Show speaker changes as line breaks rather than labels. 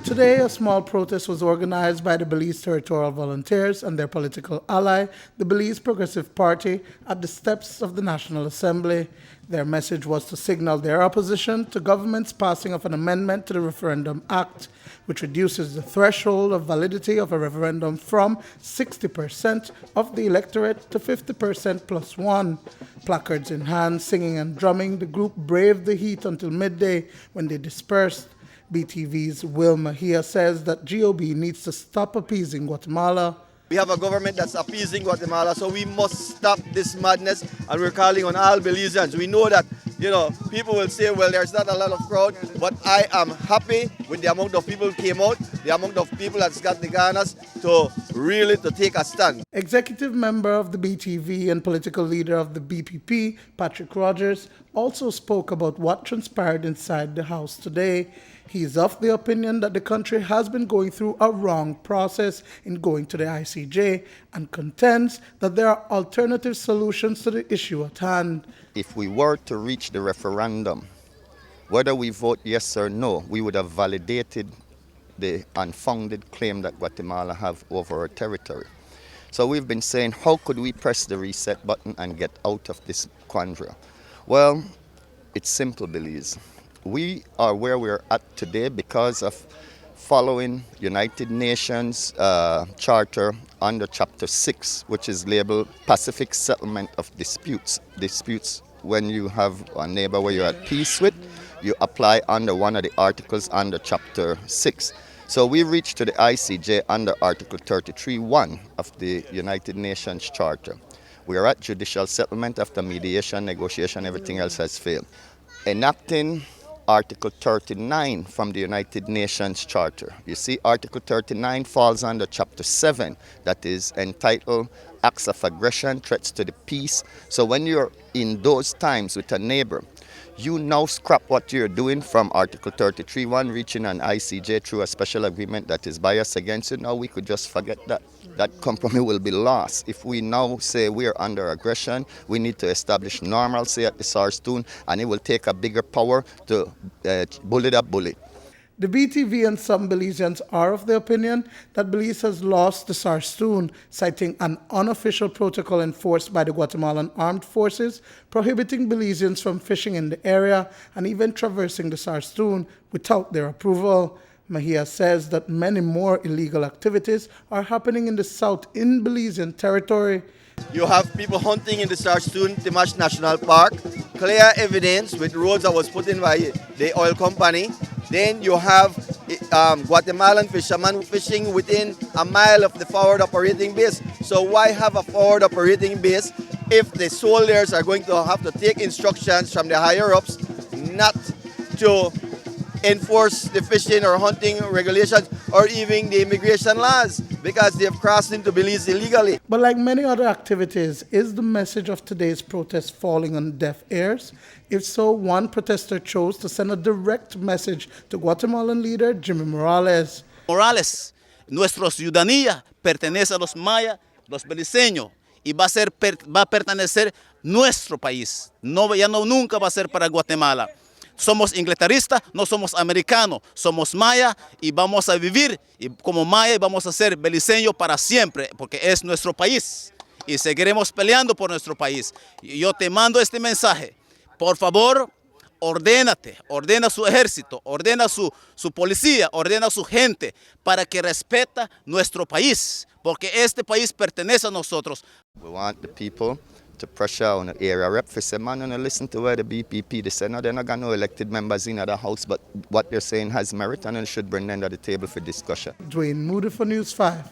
Today, a small protest was organized by the Belize Territorial Volunteers and their political ally, the Belize Progressive Party, at the steps of the National Assembly. Their message was to signal their opposition to government's passing of an amendment to the Referendum Act, which reduces the threshold of validity of a referendum from 60% of the electorate to 50% plus one. Placards in hand, singing and drumming, the group braved the heat until midday when they dispersed. BTV's Will Mejia says that GOB needs to stop appeasing Guatemala.
We have a government that's appeasing Guatemala, so we must stop this madness, and we're calling on all Belizeans. We know that, people will say, well, there's not a lot of crowd, but I am happy with the amount of people who came out, the amount of people that's got the ganas to take a stand.
Executive member of the BTV and political leader of the BPP, Patrick Rogers, also spoke about what transpired inside the House today. He is of the opinion that the country has been going through a wrong process in going to the ICJ and contends that there are alternative solutions to the issue at hand.
If we were to reach the referendum, whether we vote yes or no, we would have validated the unfounded claim that Guatemala have over our territory. So we've been saying, how could we press the reset button and get out of this quandary? Well, it's simple, Belize. We are where we're at today because of following United Nations Charter under Chapter 6, which is labeled Pacific Settlement of Disputes. Disputes when you have a neighbor where you're at peace with, you apply under one of the articles under Chapter 6. So we reached to the ICJ under Article 33.1 of the United Nations Charter. We are at judicial settlement after mediation, negotiation, everything else has failed. Enacting Article 39 from the United Nations Charter. You see, Article 39 falls under Chapter 7, that is entitled Acts of Aggression, Threats to the Peace. So when you're in those times with a neighbor, you now scrap what you're doing from Article 33.1, reaching an ICJ through a special agreement that is biased against it. Now we could just forget that. That compromise will be lost. If we now say we're under aggression, we need to establish normalcy at the Sarstoon, and it will take a bigger power to bully that bully.
The BTV and some Belizeans are of the opinion that Belize has lost the Sarstoon, citing an unofficial protocol enforced by the Guatemalan Armed Forces prohibiting Belizeans from fishing in the area and even traversing the Sarstoon without their approval. Mejia says that many more illegal activities are happening in the south in Belizean territory.
You have people hunting in the Sarstoon Timash National Park, clear evidence with roads that was put in by the oil company. Then you have Guatemalan fishermen fishing within a mile of the forward operating base. So why have a forward operating base if the soldiers are going to have to take instructions from the higher-ups not to enforce the fishing or hunting regulations or even the immigration laws because they have crossed into Belize illegally?
But like many other activities, is the message of today's protest falling on deaf ears? If so, one protester chose to send a direct message to Guatemalan leader Jimmy Morales.
Morales, nuestra ciudadanía pertenece a los mayas, los beliceños, y va a pertenecer nuestro país. Nunca va a ser para Guatemala. Somos inglaterristas, no somos americanos, somos maya y vamos a vivir como maya y vamos a ser beliceños para siempre, porque es nuestro país y seguiremos peleando por nuestro país. Y yo te mando este mensaje, por favor, ordénate, ordena su ejército, ordena su policía, ordena su gente para que respeta nuestro país, porque este país pertenece a nosotros.
We want the people to pressure on the area rep for say, man, and listen to where the BPP, they say, no, they're not got no elected members in the house, but what they're saying has merit and it should bring them to the table for discussion.
Duane, Moody for News 5.